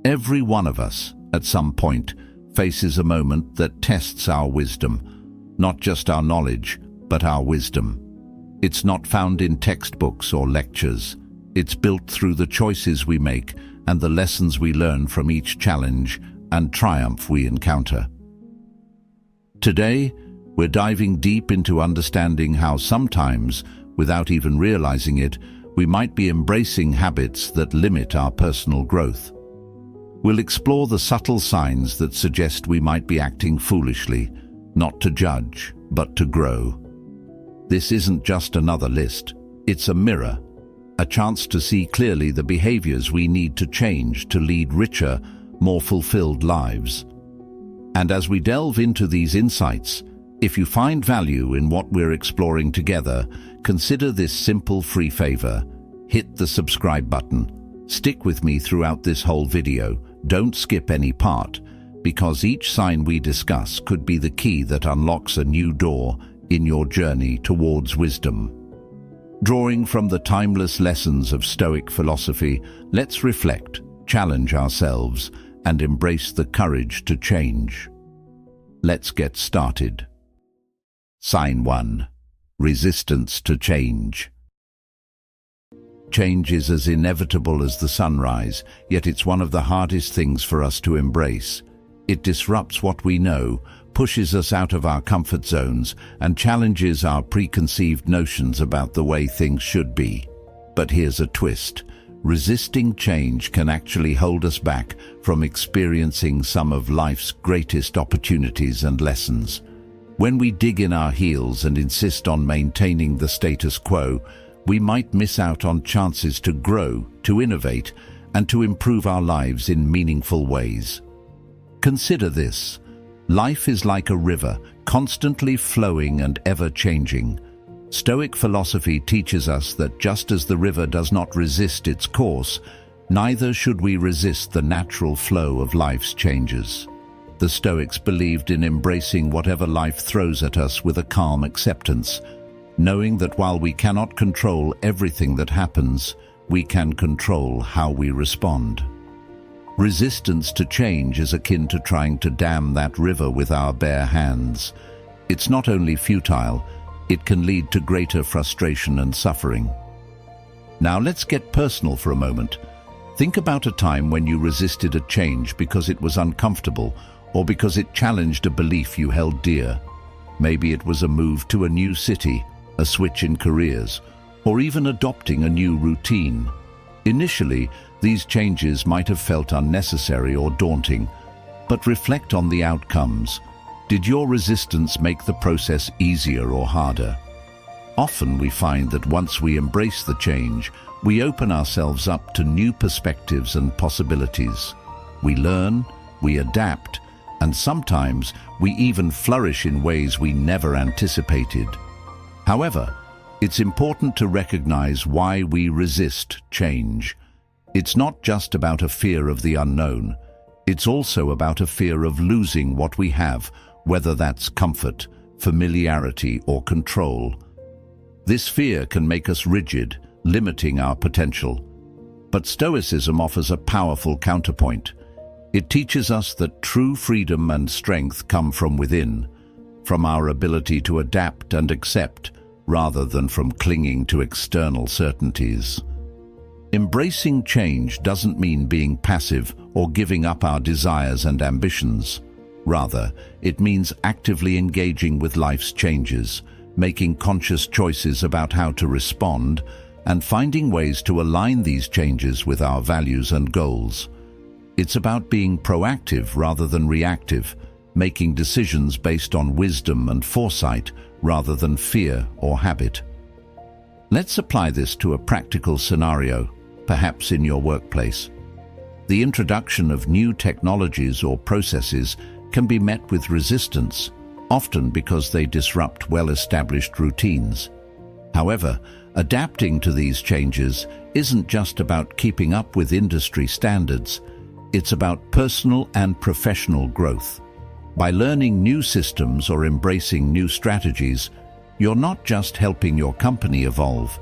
Every one of us, at some point, faces a moment that tests our wisdom, not just our knowledge, but our wisdom. It's not found in textbooks or lectures. It's built through the choices we make and the lessons we learn from each challenge and triumph we encounter. Today, we're diving deep into understanding how sometimes, without even realizing it, we might be embracing habits that limit our personal growth. We'll explore the subtle signs that suggest we might be acting foolishly, not to judge, but to grow. This isn't just another list. It's a mirror, a chance to see clearly the behaviors we need to change to lead richer, more fulfilled lives. And as we delve into these insights, if you find value in what we're exploring together, consider this simple free favor. Hit the subscribe button. Stick with me throughout this whole video. Don't skip any part, because each sign we discuss could be the key that unlocks a new door in your journey towards wisdom. Drawing from the timeless lessons of Stoic philosophy, let's reflect, challenge ourselves, and embrace the courage to change. Let's get started. Sign 1. Resistance to change. Change is as inevitable as the sunrise, yet it's one of the hardest things for us to embrace. It disrupts what we know, pushes us out of our comfort zones, and challenges our preconceived notions about the way things should be. But here's a twist. Resisting change can actually hold us back from experiencing some of life's greatest opportunities and lessons. When we dig in our heels and insist on maintaining the status quo, we might miss out on chances to grow, to innovate, and to improve our lives in meaningful ways. Consider this. Life is like a river, constantly flowing and ever-changing. Stoic philosophy teaches us that just as the river does not resist its course, neither should we resist the natural flow of life's changes. The Stoics believed in embracing whatever life throws at us with a calm acceptance, knowing that while we cannot control everything that happens, we can control how we respond. Resistance to change is akin to trying to dam that river with our bare hands. It's not only futile, it can lead to greater frustration and suffering. Now let's get personal for a moment. Think about a time when you resisted a change because it was uncomfortable or because it challenged a belief you held dear. Maybe it was a move to a new city, a switch in careers, or even adopting a new routine. Initially, these changes might have felt unnecessary or daunting, but reflect on the outcomes. Did your resistance make the process easier or harder? Often we find that once we embrace the change, we open ourselves up to new perspectives and possibilities. We learn, we adapt, and sometimes we even flourish in ways we never anticipated. However, it's important to recognize why we resist change. It's not just about a fear of the unknown. It's also about a fear of losing what we have, whether that's comfort, familiarity, or control. This fear can make us rigid, limiting our potential. But Stoicism offers a powerful counterpoint. It teaches us that true freedom and strength come from within, from our ability to adapt and accept, rather than from clinging to external certainties. Embracing change doesn't mean being passive or giving up our desires and ambitions. Rather, it means actively engaging with life's changes, making conscious choices about how to respond, and finding ways to align these changes with our values and goals. It's about being proactive rather than reactive, making decisions based on wisdom and foresight rather than fear or habit. Let's apply this to a practical scenario, perhaps in your workplace. The introduction of new technologies or processes can be met with resistance, often because they disrupt well-established routines. However, adapting to these changes isn't just about keeping up with industry standards. It's about personal and professional growth. By learning new systems or embracing new strategies, you're not just helping your company evolve,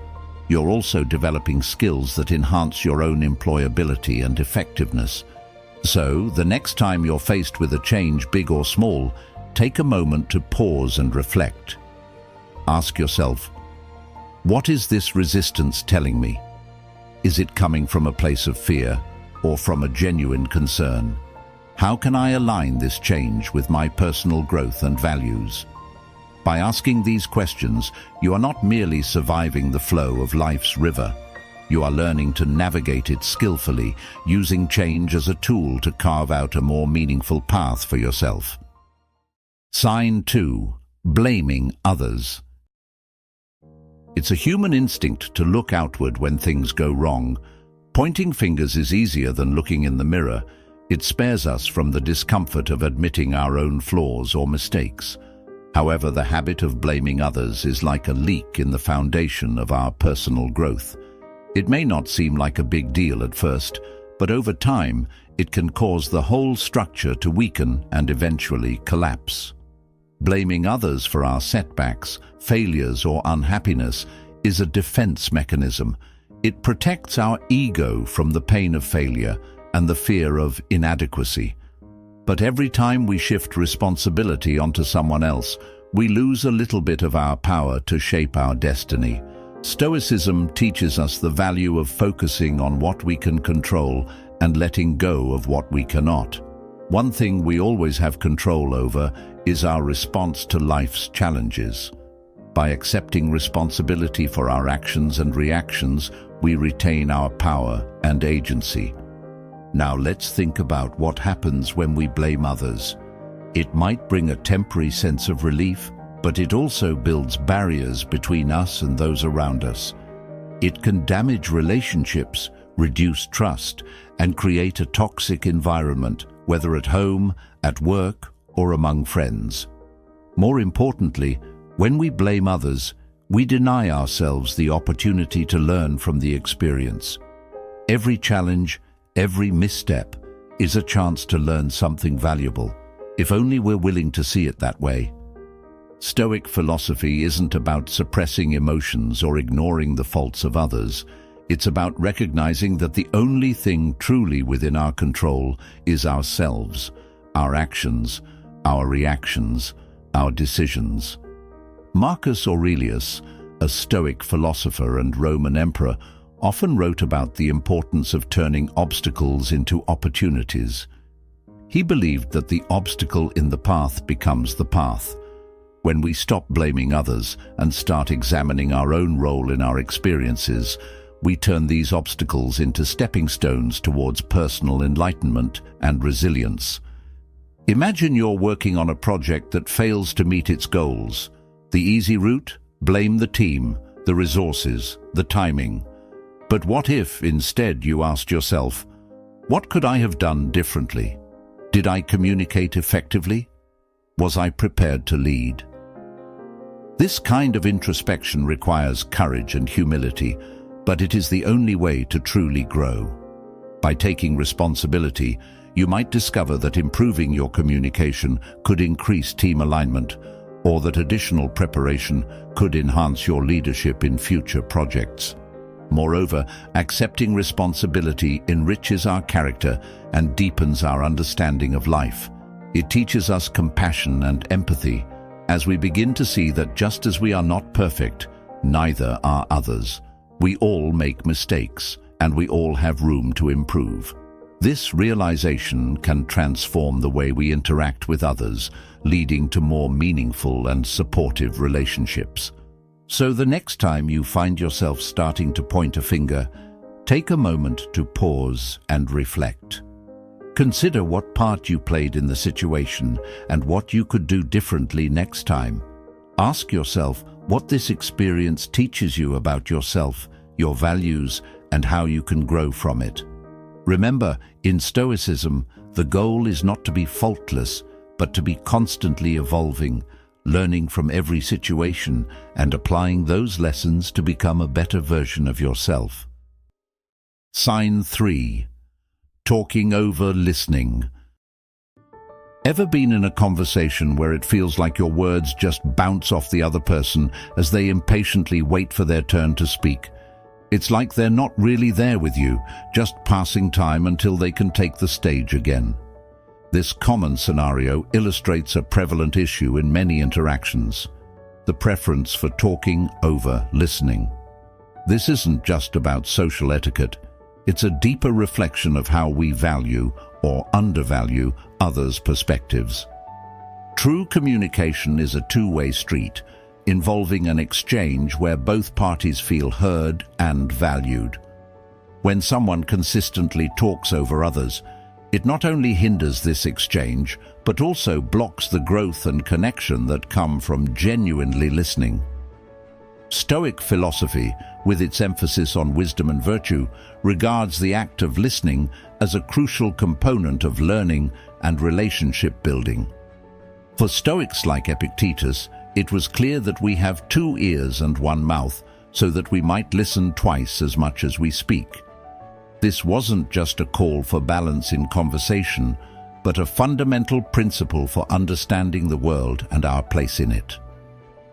you're also developing skills that enhance your own employability and effectiveness. So, the next time you're faced with a change, big or small, take a moment to pause and reflect. Ask yourself, what is this resistance telling me? Is it coming from a place of fear or from a genuine concern? How can I align this change with my personal growth and values? By asking these questions, you are not merely surviving the flow of life's river. You are learning to navigate it skillfully, using change as a tool to carve out a more meaningful path for yourself. Sign 2. Blaming others. It's a human instinct to look outward when things go wrong. Pointing fingers is easier than looking in the mirror. It spares us from the discomfort of admitting our own flaws or mistakes. However, the habit of blaming others is like a leak in the foundation of our personal growth. It may not seem like a big deal at first, but over time, it can cause the whole structure to weaken and eventually collapse. Blaming others for our setbacks, failures, or unhappiness is a defense mechanism. It protects our ego from the pain of failure and the fear of inadequacy. But every time we shift responsibility onto someone else, we lose a little bit of our power to shape our destiny. Stoicism teaches us the value of focusing on what we can control and letting go of what we cannot. One thing we always have control over is our response to life's challenges. By accepting responsibility for our actions and reactions, we retain our power and agency. Now let's think about what happens when we blame others. It might bring a temporary sense of relief, but it also builds barriers between us and those around us. It can damage relationships, reduce trust, and create a toxic environment, whether at home, at work, or among friends. More importantly, when we blame others, we deny ourselves the opportunity to learn from the experience. Every challenge, every misstep is a chance to learn something valuable, if only we're willing to see it that way. Stoic philosophy isn't about suppressing emotions or ignoring the faults of others. It's about recognizing that the only thing truly within our control is ourselves, our actions, our reactions, our decisions. Marcus Aurelius, a Stoic philosopher and Roman emperor, often wrote about the importance of turning obstacles into opportunities. He believed that the obstacle in the path becomes the path. When we stop blaming others and start examining our own role in our experiences, we turn these obstacles into stepping stones towards personal enlightenment and resilience. Imagine you're working on a project that fails to meet its goals. The easy route? Blame the team, the resources, the timing. But what if, instead, you asked yourself, what could I have done differently? Did I communicate effectively? Was I prepared to lead? This kind of introspection requires courage and humility, but it is the only way to truly grow. By taking responsibility, you might discover that improving your communication could increase team alignment, or that additional preparation could enhance your leadership in future projects. Moreover, accepting responsibility enriches our character and deepens our understanding of life. It teaches us compassion and empathy, as we begin to see that just as we are not perfect, neither are others. We all make mistakes, and we all have room to improve. This realization can transform the way we interact with others, leading to more meaningful and supportive relationships. So the next time you find yourself starting to point a finger, take a moment to pause and reflect. Consider what part you played in the situation and what you could do differently next time. Ask yourself what this experience teaches you about yourself, your values, and how you can grow from it. Remember, in Stoicism, the goal is not to be faultless, but to be constantly evolving, learning from every situation and applying those lessons to become a better version of yourself. Sign 3. Talking over listening. Ever been in a conversation where it feels like your words just bounce off the other person as they impatiently wait for their turn to speak? It's like they're not really there with you, just passing time until they can take the stage again. This common scenario illustrates a prevalent issue in many interactions: the preference for talking over listening. This isn't just about social etiquette. It's a deeper reflection of how we value or undervalue others' perspectives. True communication is a two-way street, involving an exchange where both parties feel heard and valued. When someone consistently talks over others, it not only hinders this exchange, but also blocks the growth and connection that come from genuinely listening. Stoic philosophy, with its emphasis on wisdom and virtue, regards the act of listening as a crucial component of learning and relationship building. For Stoics like Epictetus, it was clear that we have 2 ears and 1 mouth, so that we might listen twice as much as we speak. This wasn't just a call for balance in conversation, but a fundamental principle for understanding the world and our place in it.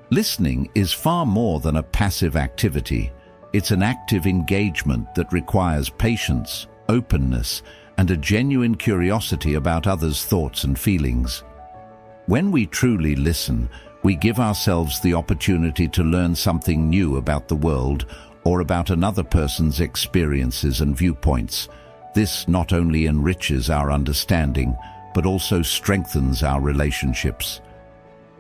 Listening is far more than a passive activity. It's an active engagement that requires patience, openness, and a genuine curiosity about others' thoughts and feelings. When we truly listen, we give ourselves the opportunity to learn something new about the world or about another person's experiences and viewpoints. This not only enriches our understanding, but also strengthens our relationships.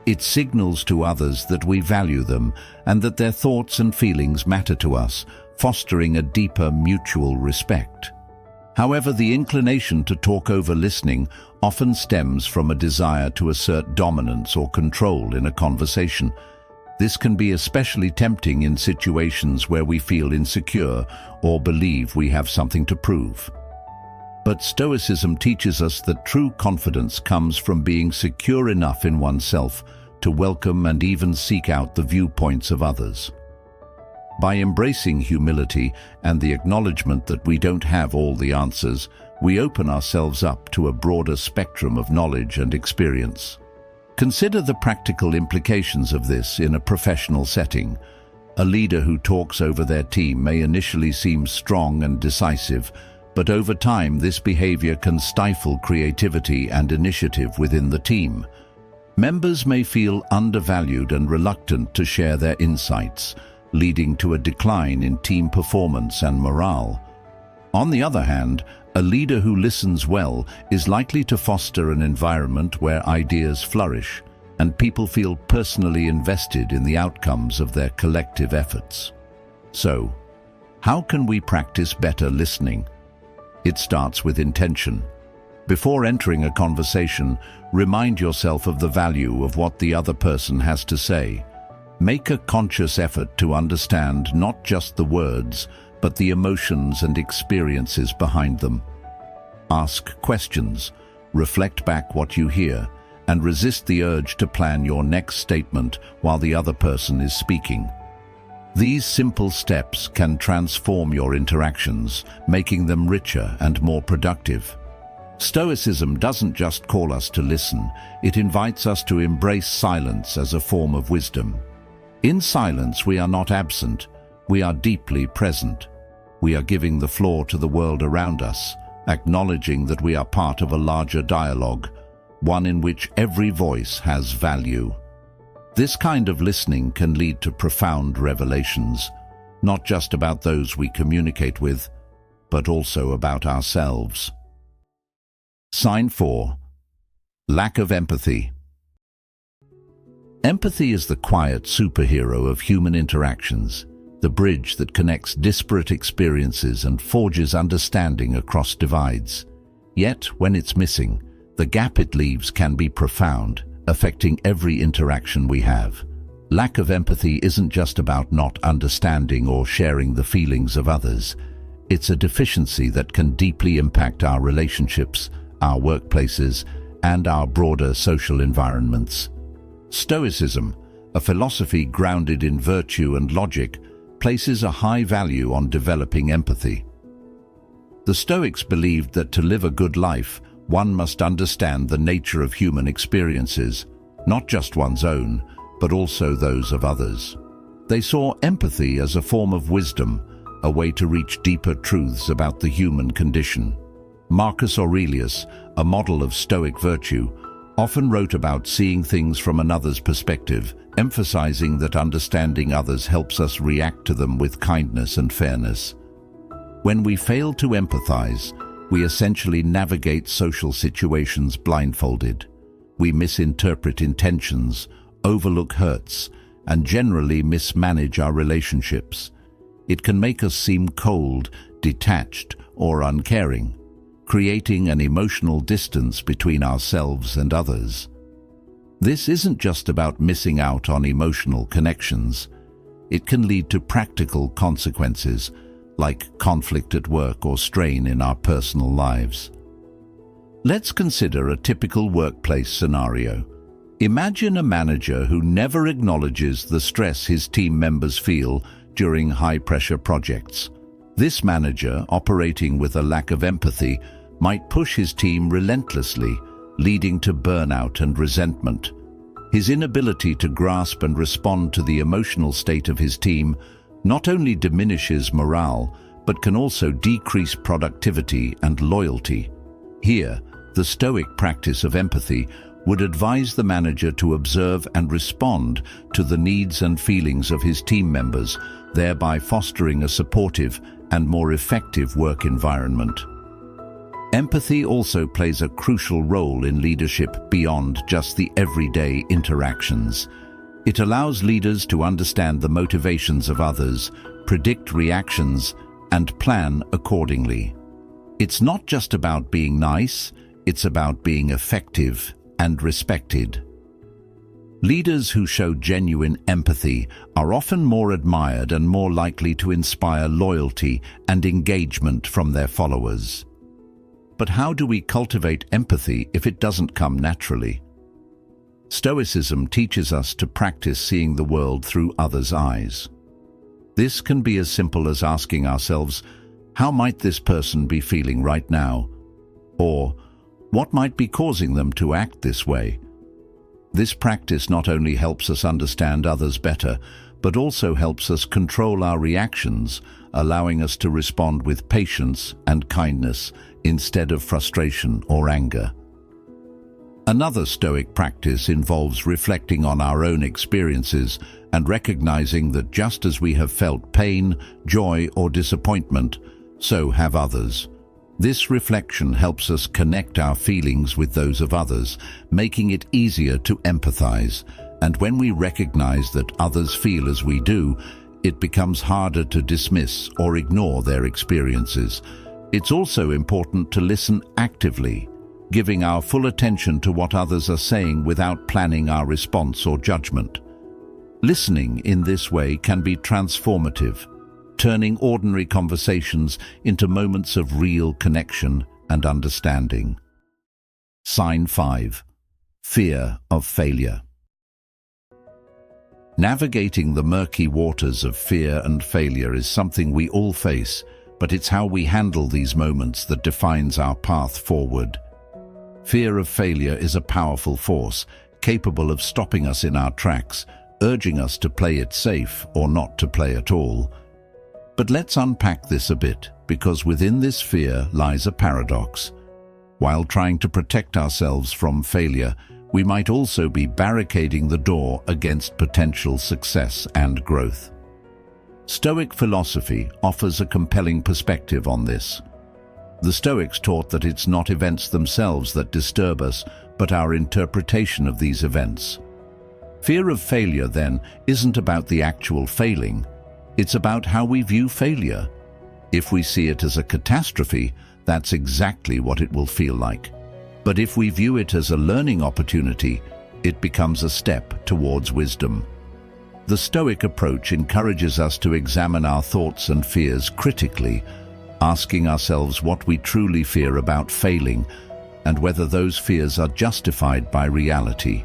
It signals to others that we value them and that their thoughts and feelings matter to us, fostering a deeper mutual respect. However, the inclination to talk over listening often stems from a desire to assert dominance or control in a conversation. This can be especially tempting in situations where we feel insecure or believe we have something to prove. But Stoicism teaches us that true confidence comes from being secure enough in oneself to welcome and even seek out the viewpoints of others. By embracing humility and the acknowledgement that we don't have all the answers, we open ourselves up to a broader spectrum of knowledge and experience. Consider the practical implications of this in a professional setting. A leader who talks over their team may initially seem strong and decisive, but over time this behavior can stifle creativity and initiative within the team. Members may feel undervalued and reluctant to share their insights, leading to a decline in team performance and morale. On the other hand, a leader who listens well is likely to foster an environment where ideas flourish and people feel personally invested in the outcomes of their collective efforts. So, how can we practice better listening? It starts with intention. Before entering a conversation, remind yourself of the value of what the other person has to say. Make a conscious effort to understand not just the words, but the emotions and experiences behind them. Ask questions, reflect back what you hear, and resist the urge to plan your next statement while the other person is speaking. These simple steps can transform your interactions, making them richer and more productive. Stoicism doesn't just call us to listen, it invites us to embrace silence as a form of wisdom. In silence, we are not absent, we are deeply present. We are giving the floor to the world around us, acknowledging that we are part of a larger dialogue, one in which every voice has value. This kind of listening can lead to profound revelations, not just about those we communicate with, but also about ourselves. Sign 4. Lack of empathy. Empathy is the quiet superhero of human interactions, the bridge that connects disparate experiences and forges understanding across divides. Yet, when it's missing, the gap it leaves can be profound, affecting every interaction we have. Lack of empathy isn't just about not understanding or sharing the feelings of others. It's a deficiency that can deeply impact our relationships, our workplaces, and our broader social environments. Stoicism, a philosophy grounded in virtue and logic, places a high value on developing empathy. The Stoics believed that to live a good life, one must understand the nature of human experiences, not just one's own, but also those of others. They saw empathy as a form of wisdom, a way to reach deeper truths about the human condition. Marcus Aurelius, a model of Stoic virtue, often wrote about seeing things from another's perspective, emphasizing that understanding others helps us react to them with kindness and fairness. When we fail to empathize, we essentially navigate social situations blindfolded. We misinterpret intentions, overlook hurts, and generally mismanage our relationships. It can make us seem cold, detached, or uncaring, creating an emotional distance between ourselves and others. This isn't just about missing out on emotional connections. It can lead to practical consequences, like conflict at work or strain in our personal lives. Let's consider a typical workplace scenario. Imagine a manager who never acknowledges the stress his team members feel during high-pressure projects. This manager, operating with a lack of empathy, might push his team relentlessly, leading to burnout and resentment. His inability to grasp and respond to the emotional state of his team not only diminishes morale, but can also decrease productivity and loyalty. Here, the Stoic practice of empathy would advise the manager to observe and respond to the needs and feelings of his team members, thereby fostering a supportive and more effective work environment. Empathy also plays a crucial role in leadership beyond just the everyday interactions. It allows leaders to understand the motivations of others, predict reactions, and plan accordingly. It's not just about being nice, it's about being effective and respected. Leaders who show genuine empathy are often more admired and more likely to inspire loyalty and engagement from their followers. But how do we cultivate empathy if it doesn't come naturally? Stoicism teaches us to practice seeing the world through others' eyes. This can be as simple as asking ourselves, how might this person be feeling right now? Or, what might be causing them to act this way? This practice not only helps us understand others better, but also helps us control our reactions, allowing us to respond with patience and kindness instead of frustration or anger. Another Stoic practice involves reflecting on our own experiences and recognizing that just as we have felt pain, joy, or disappointment, so have others. This reflection helps us connect our feelings with those of others, making it easier to empathize. And when we recognize that others feel as we do, it becomes harder to dismiss or ignore their experiences. It's also important to listen actively, giving our full attention to what others are saying without planning our response or judgment. Listening in this way can be transformative, turning ordinary conversations into moments of real connection and understanding. Sign 5. Fear of failure. Navigating the murky waters of fear and failure is something we all face, but it's how we handle these moments that defines our path forward. Fear of failure is a powerful force, capable of stopping us in our tracks, urging us to play it safe or not to play at all. But let's unpack this a bit, because within this fear lies a paradox. While trying to protect ourselves from failure, we might also be barricading the door against potential success and growth. Stoic philosophy offers a compelling perspective on this. The Stoics taught that it's not events themselves that disturb us, but our interpretation of these events. Fear of failure, then, isn't about the actual failing. It's about how we view failure. If we see it as a catastrophe, that's exactly what it will feel like. But if we view it as a learning opportunity, it becomes a step towards wisdom. The Stoic approach encourages us to examine our thoughts and fears critically, asking ourselves what we truly fear about failing and whether those fears are justified by reality.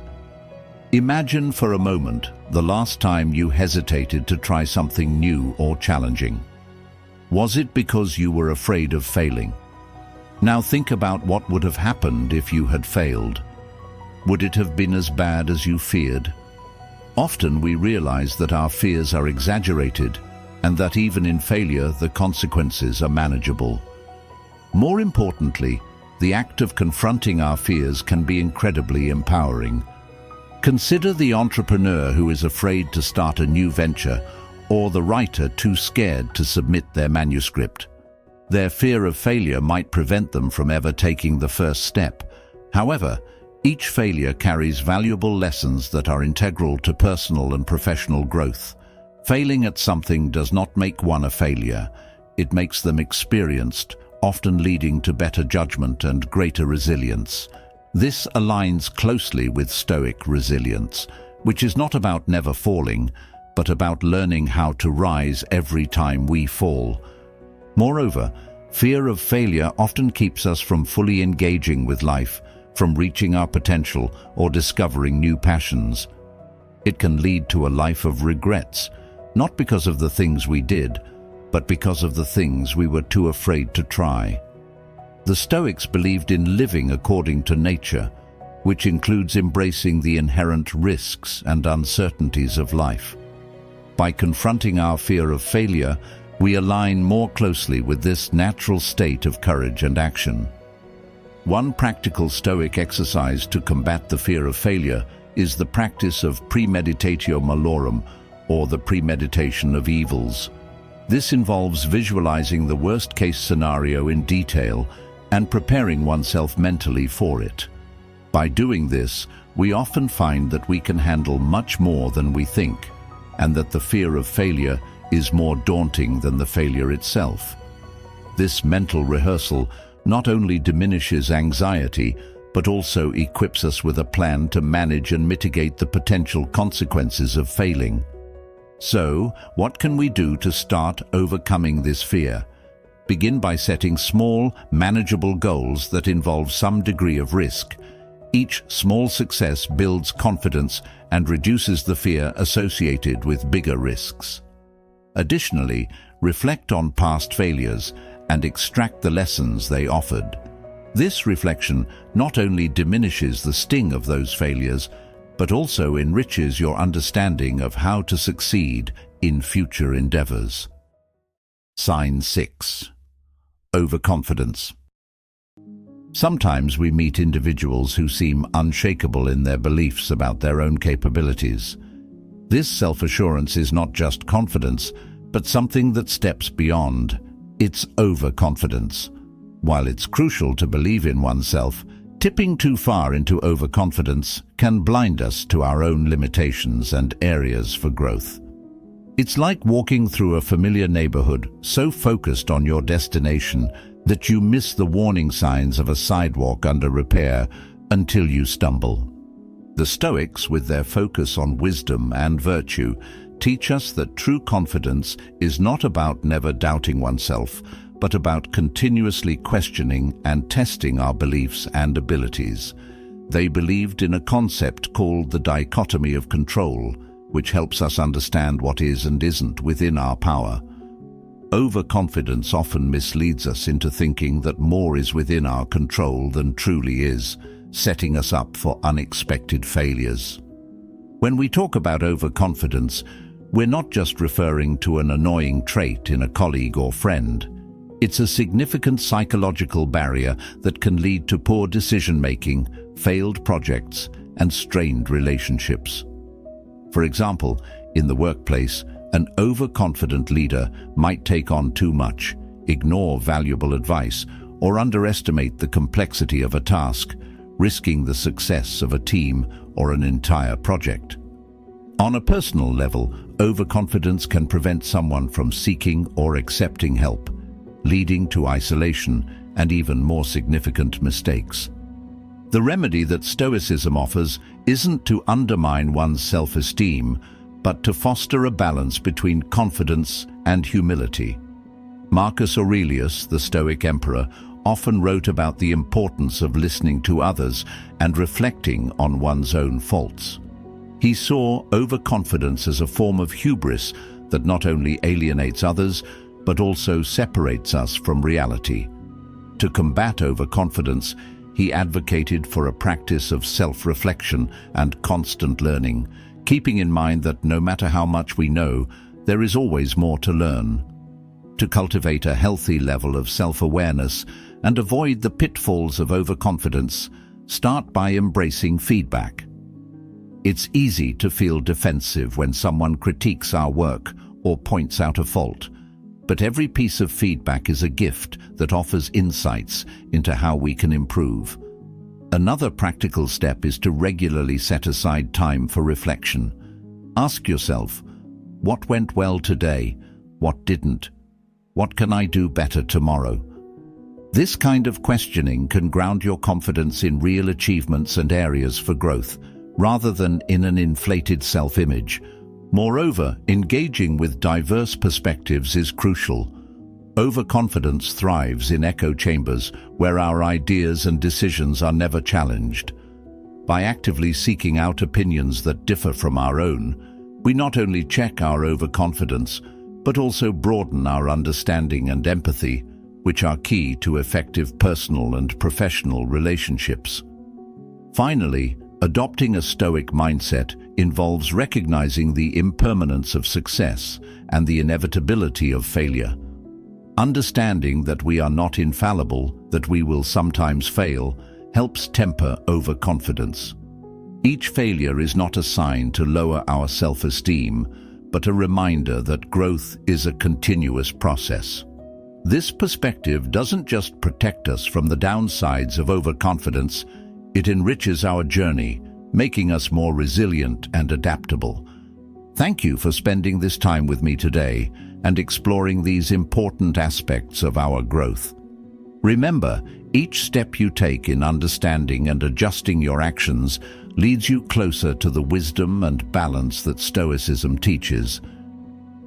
Imagine for a moment the last time you hesitated to try something new or challenging. Was it because you were afraid of failing? Now think about what would have happened if you had failed. Would it have been as bad as you feared? Often we realize that our fears are exaggerated, and that even in failure, the consequences are manageable. More importantly, the act of confronting our fears can be incredibly empowering. Consider the entrepreneur who is afraid to start a new venture, or the writer too scared to submit their manuscript. Their fear of failure might prevent them from ever taking the first step. However, each failure carries valuable lessons that are integral to personal and professional growth. Failing at something does not make one a failure. It makes them experienced, often leading to better judgment and greater resilience. This aligns closely with Stoic resilience, which is not about never falling, but about learning how to rise every time we fall. Moreover, fear of failure often keeps us from fully engaging with life, from reaching our potential or discovering new passions. It can lead to a life of regrets, not because of the things we did, but because of the things we were too afraid to try. The Stoics believed in living according to nature, which includes embracing the inherent risks and uncertainties of life. By confronting our fear of failure, we align more closely with this natural state of courage and action. One practical Stoic exercise to combat the fear of failure is the practice of premeditatio malorum, or the premeditation of evils. This involves visualizing the worst-case scenario in detail and preparing oneself mentally for it. By doing this, we often find that we can handle much more than we think, and that the fear of failure is more daunting than the failure itself. This mental rehearsal not only diminishes anxiety, but also equips us with a plan to manage and mitigate the potential consequences of failing. So, what can we do to start overcoming this fear? Begin by setting small, manageable goals that involve some degree of risk. Each small success builds confidence and reduces the fear associated with bigger risks. Additionally, reflect on past failures and extract the lessons they offered. This reflection not only diminishes the sting of those failures, but also enriches your understanding of how to succeed in future endeavors. Sign 6. Overconfidence. Sometimes we meet individuals who seem unshakable in their beliefs about their own capabilities. This self-assurance is not just confidence, but something that steps beyond. It's overconfidence. While it's crucial to believe in oneself, tipping too far into overconfidence can blind us to our own limitations and areas for growth. It's like walking through a familiar neighborhood, so focused on your destination that you miss the warning signs of a sidewalk under repair until you stumble. The Stoics, with their focus on wisdom and virtue, teach us that true confidence is not about never doubting oneself, but about continuously questioning and testing our beliefs and abilities. They believed in a concept called the dichotomy of control, which helps us understand what is and isn't within our power. Overconfidence often misleads us into thinking that more is within our control than truly is, setting us up for unexpected failures. When we talk about overconfidence, we're not just referring to an annoying trait in a colleague or friend. It's a significant psychological barrier that can lead to poor decision-making, failed projects, and strained relationships. For example, in the workplace, an overconfident leader might take on too much, ignore valuable advice, or underestimate the complexity of a task, risking the success of a team or an entire project. On a personal level, overconfidence can prevent someone from seeking or accepting help, leading to isolation and even more significant mistakes. The remedy that Stoicism offers isn't to undermine one's self-esteem, but to foster a balance between confidence and humility. Marcus Aurelius, the Stoic emperor, often wrote about the importance of listening to others and reflecting on one's own faults. He saw overconfidence as a form of hubris that not only alienates others, but also separates us from reality. To combat overconfidence, he advocated for a practice of self-reflection and constant learning, keeping in mind that no matter how much we know, there is always more to learn. To cultivate a healthy level of self-awareness and avoid the pitfalls of overconfidence, start by embracing feedback. It's easy to feel defensive when someone critiques our work or points out a fault, but every piece of feedback is a gift that offers insights into how we can improve. Another practical step is to regularly set aside time for reflection. Ask yourself, what went well today? What didn't? What can I do better tomorrow? This kind of questioning can ground your confidence in real achievements and areas for growth, rather than in an inflated self-image. Moreover, engaging with diverse perspectives is crucial. Overconfidence thrives in echo chambers where our ideas and decisions are never challenged. By actively seeking out opinions that differ from our own, we not only check our overconfidence, but also broaden our understanding and empathy, which are key to effective personal and professional relationships. Finally, adopting a Stoic mindset involves recognizing the impermanence of success and the inevitability of failure. Understanding that we are not infallible, that we will sometimes fail, helps temper overconfidence. Each failure is not a sign to lower our self-esteem, but a reminder that growth is a continuous process. This perspective doesn't just protect us from the downsides of overconfidence, it enriches our journey, making us more resilient and adaptable. Thank you for spending this time with me today and exploring these important aspects of our growth. Remember, each step you take in understanding and adjusting your actions leads you closer to the wisdom and balance that Stoicism teaches.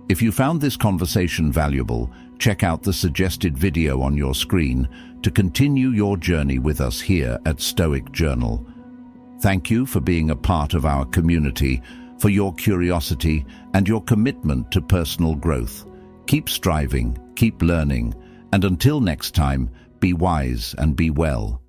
If you found this conversation valuable, check out the suggested video on your screen to continue your journey with us here at Stoic Journal. Thank you for being a part of our community, for your curiosity and your commitment to personal growth. Keep striving, keep learning, and until next time, be wise and be well.